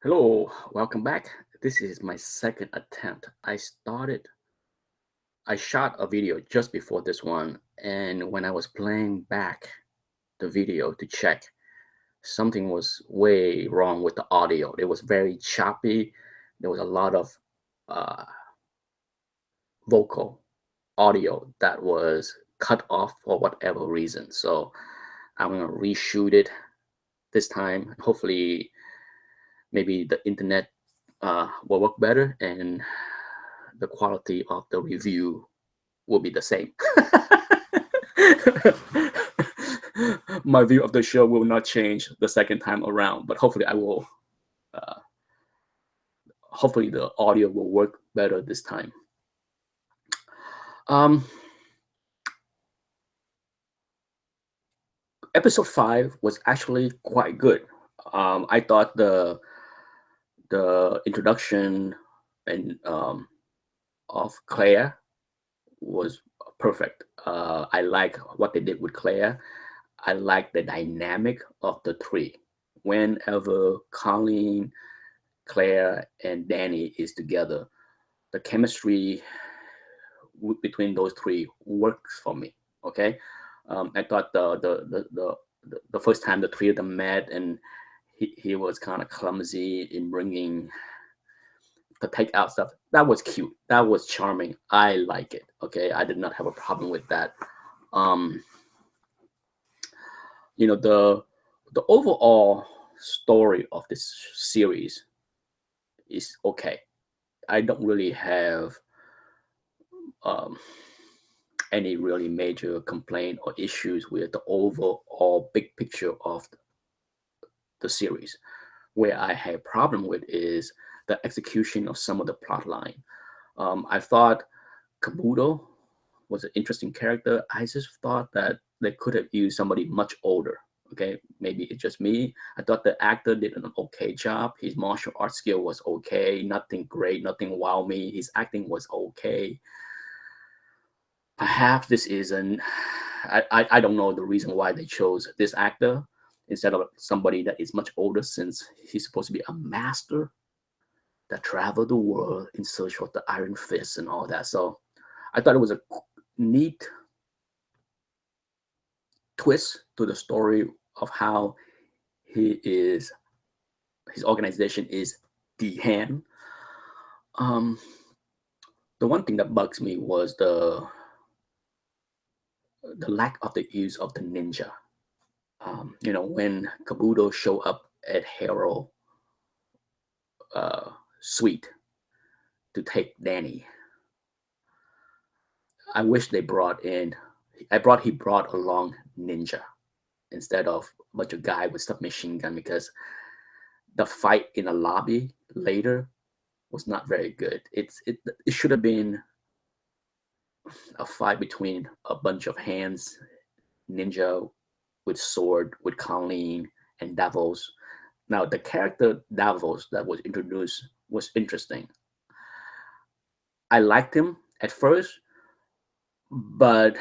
Hello, welcome back. This is my second attempt. I shot a video just before this one, and when I was playing back the video to check, something was way wrong with the audio. It was very choppy. There was a lot of uh, vocal audio that was cut off for whatever reason. So I'm gonna reshoot it this time. Hopefully, maybe the internet will work better and the quality of the review will be the same. My view of the show will not change the second time around, but hopefully I will. Uh, hopefully the audio will work better this time. Um, Episode 5 was actually quite good. I thought the introduction and of Claire was perfect. I like what they did with Claire. I like the dynamic of the three. Whenever Colleen, Claire, and Danny is together, the chemistry between those three works for me. Okay, I thought the first time the three of them met and he was kind of clumsy in bringing the take out stuff. That was cute. That was charming. I like it. Okay, I did not have a problem with that. Um, the overall story of this series is okay. I don't really have um, any really major complaint or issues with the overall big picture of the series. Where I had a problem with is the execution of some of the plot line. I thought Kabuto was an interesting character. I just thought that they could have used somebody much older. Okay, maybe it's just me. I thought the actor did an okay job. His martial arts skill was okay, nothing great, nothing wow me. His acting was okay. Perhaps this is an I don't know the reason why they chose this actor instead of somebody that is much older, since he's supposed to be a master that traveled the world in search of the Iron Fist and all that. So I thought it was a neat twist to the story of how he is his organization is the hand. Um, the one thing that bugs me was the lack of the use of the ninja. When Kabuto showed up at Hero suite to take Danny, I wish they brought in. He brought along ninja instead of a bunch of guy with submachine gun, because the fight in the lobby later was not very good. It should have been a fight between a bunch of hands, ninja with sword, with Colleen and Davos. Now the character Davos that was introduced was interesting. I liked him at first, but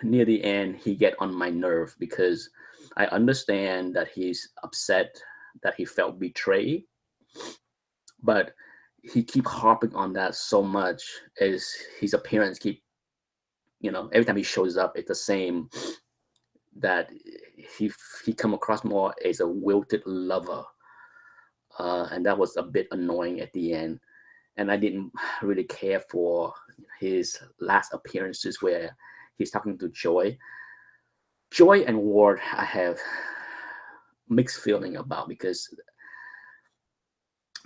near the end he get on my nerve because I understand that he's upset that he felt betrayed, but he keep harping on that so much as his appearance keep, every time he shows up it's the same, that he he come across more as a wilted lover, and that was a bit annoying at the end. And I didn't really care for his last appearances where he's talking to Joy and Ward. I have mixed feeling about, because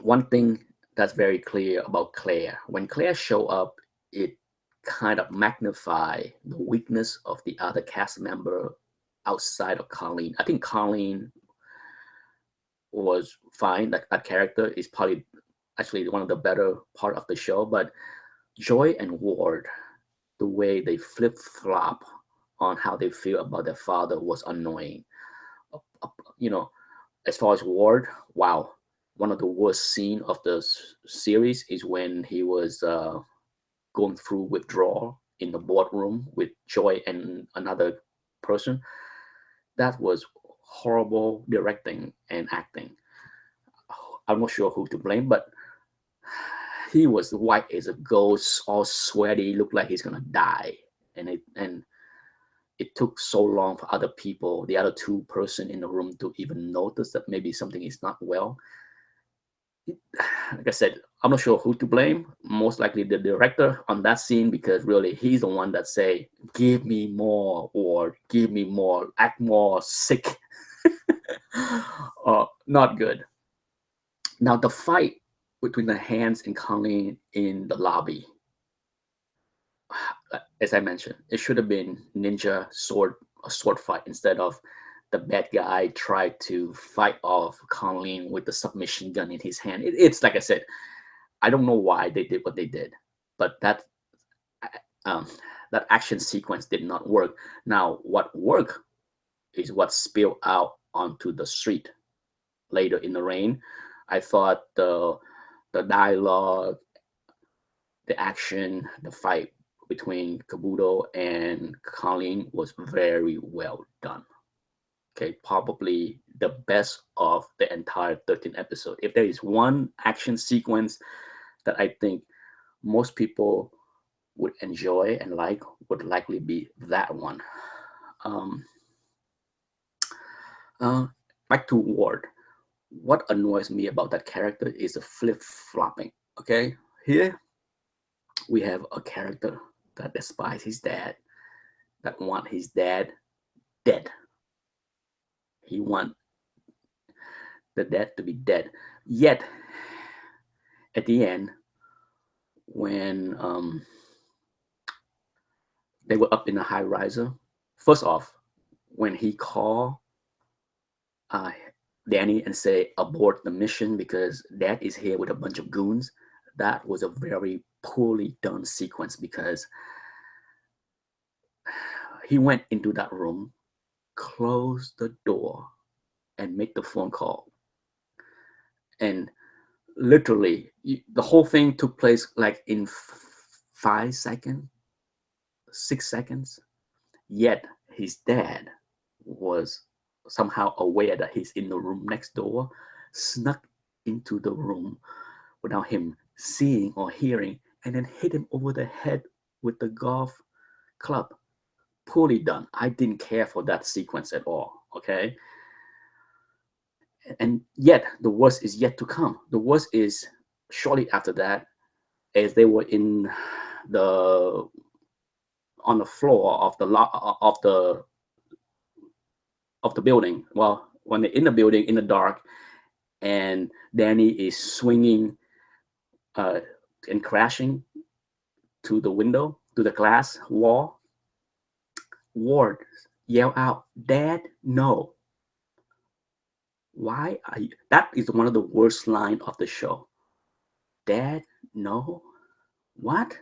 one thing that's very clear about Claire, when Claire show up, it kind of magnify the weakness of the other cast member outside of Colleen. I think Colleen was fine. That character is probably actually one of the better part of the show, but Joy and Ward, the way they flip flop on how they feel about their father was annoying. You know, as far as Ward, wow, one of the worst scene of the series is when he was going through withdrawal in the boardroom with Joy and another person. That was horrible directing and acting. I'm not sure who to blame, but he was white as a ghost, all sweaty, looked like he's gonna die. And it took so long for other people, the other two person in the room, to even notice that maybe something is not well. Like I said, I'm not sure who to blame. Most likely the director on that scene, because really he's the one that say, "Give me more," or "Give me more," act more sick. Not good. Now the fight between the Hands and Colleen in the lobby, as I mentioned, it should have been ninja sword, a sword fight, instead of the bad guy tried to fight off Colleen with the submachine gun in his hand. It's like I said, I don't know why they did what they did, but um, that action sequence did not work. Now, what worked is what spilled out onto the street later in the rain. I thought the dialogue, the action, the fight between Kabuto and Colleen was very well done. Okay, probably the best of the entire 13 episode. If there is one action sequence that I think most people would enjoy and like, would likely be that one. Um, uh, Back to Ward. What annoys me about that character is the flip flopping. Okay, here we have a character that despises his dad, that want his dad dead. He want the dad to be dead. Yet at the end, when they were up in the high riser, first off, when he called uh, Danny and say abort the mission because dad is here with a bunch of goons, that was a very poorly done sequence, because he went into that room, closed the door, and make the phone call. And literally, the whole thing took place like in 5 seconds, 6 seconds. Yet his dad was somehow aware that he's in the room next door, snuck into the room without him seeing or hearing, and then hit him over the head with the golf club. Poorly done. I didn't care for that sequence at all. Okay. And yet the worst is yet to come. The worst is shortly after that, as they were in the on the floor of the building. Well, when they're in the building in the dark, and Danny is swinging uh, and crashing to the window, to the glass wall, Ward yell out, "Dad, no!" Why are you? That is one of the worst line of the show. Dad, no. What?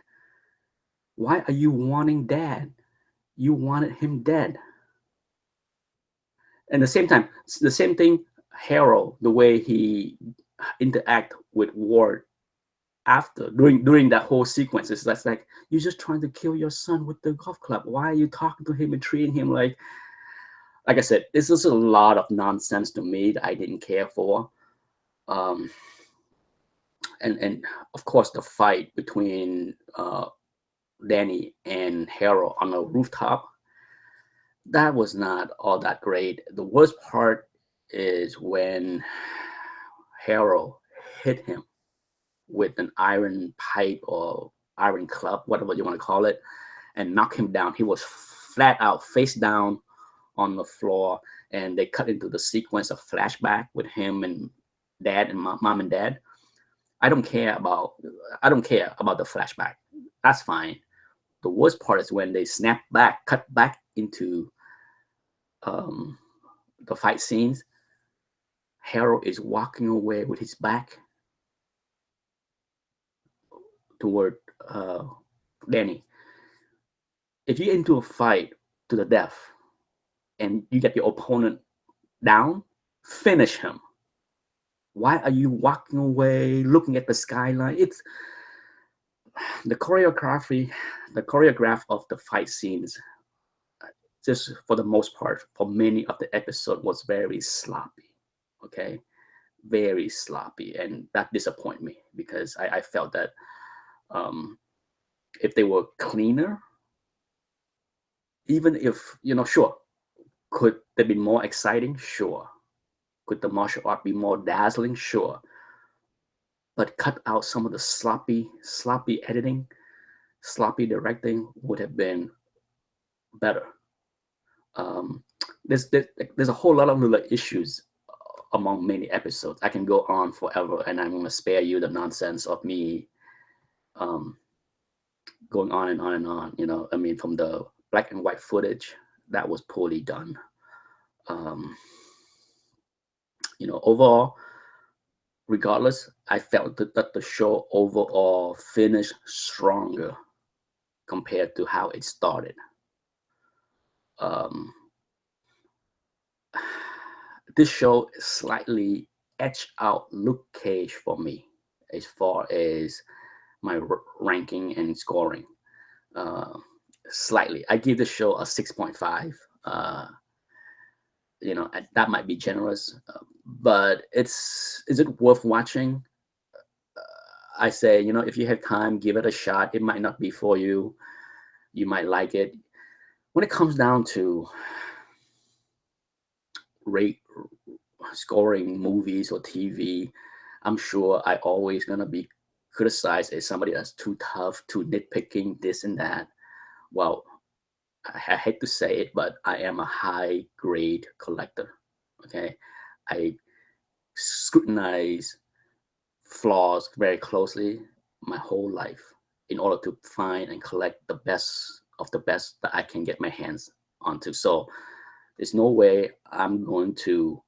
Why are you wanting Dad? You wanted him dead. And the same time, the same thing. Harold, the way he interact with Ward after during that whole sequence, is that's like, you're just trying to kill your son with the golf club. Why are you talking to him and treating him like I said, this is a lot of nonsense to me that I didn't care for. Um, and of course the fight between Danny and Harold on the rooftop, that was not all that great. The worst part is when Harold hit him with an iron pipe or iron club, whatever you want to call it, and knock him down. He was flat out, face down on the floor, and they cut into the sequence of flashback with him and dad and mom and dad. I don't care about the flashback. That's fine. The worst part is when they cut back into um, the fight scenes. Harold is walking away with his back toward Danny. If you get into a fight to the death and you get your opponent down, finish him. Why are you walking away, looking at the skyline? It's the choreography, the choreograph of the fight scenes, just for the most part, for many of the episode, was very sloppy. Okay, very sloppy, and that disappointed me because I felt that um, if they were cleaner, even if sure, could they be more exciting? Sure. Could the martial art be more dazzling? Sure. But cut out some of the sloppy editing, sloppy directing would have been better. Um, there's a whole lot of little issues among many episodes. I can go on forever, and I'm going to spare you the nonsense of me um, going on and on and on. I mean, from the black and white footage, that was poorly done. Um, overall, regardless, I felt that the show overall finished stronger compared to how it started. Um, this show slightly edged out Luke Cage for me as far as my ranking and scoring. Uh, Slightly, I give the show a 6.5. That might be generous, but is it worth watching? I say, if you have time, give it a shot. It might not be for you. You might like it. When it comes down to rate scoring movies or TV, I'm sure I always gonna be criticized as somebody that's too tough, too nitpicking, this and that. Well, I hate to say it, but I am a high grade collector. Okay, I scrutinize flaws very closely my whole life in order to find and collect the best of the best that I can get my hands onto. So there's no way I'm going to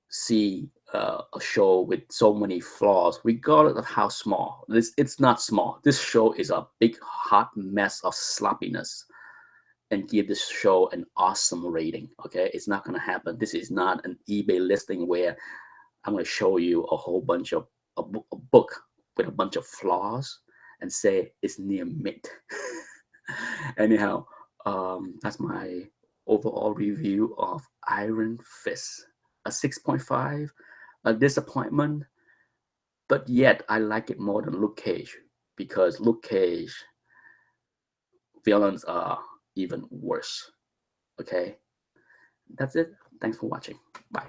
see a show with so many flaws, regardless of how small. It's not small. This show is a big hot mess of sloppiness, and give this show an awesome rating. Okay, it's not gonna happen. This is not an eBay listing where I'm gonna show you a whole bunch of a book with a bunch of flaws and say it's near mint. Anyhow, that's my overall review of Iron Fist. A 6.5, a disappointment, but yet I like it more than Luke Cage because Luke Cage villains are even worse. Okay, that's it. Thanks for watching. Bye.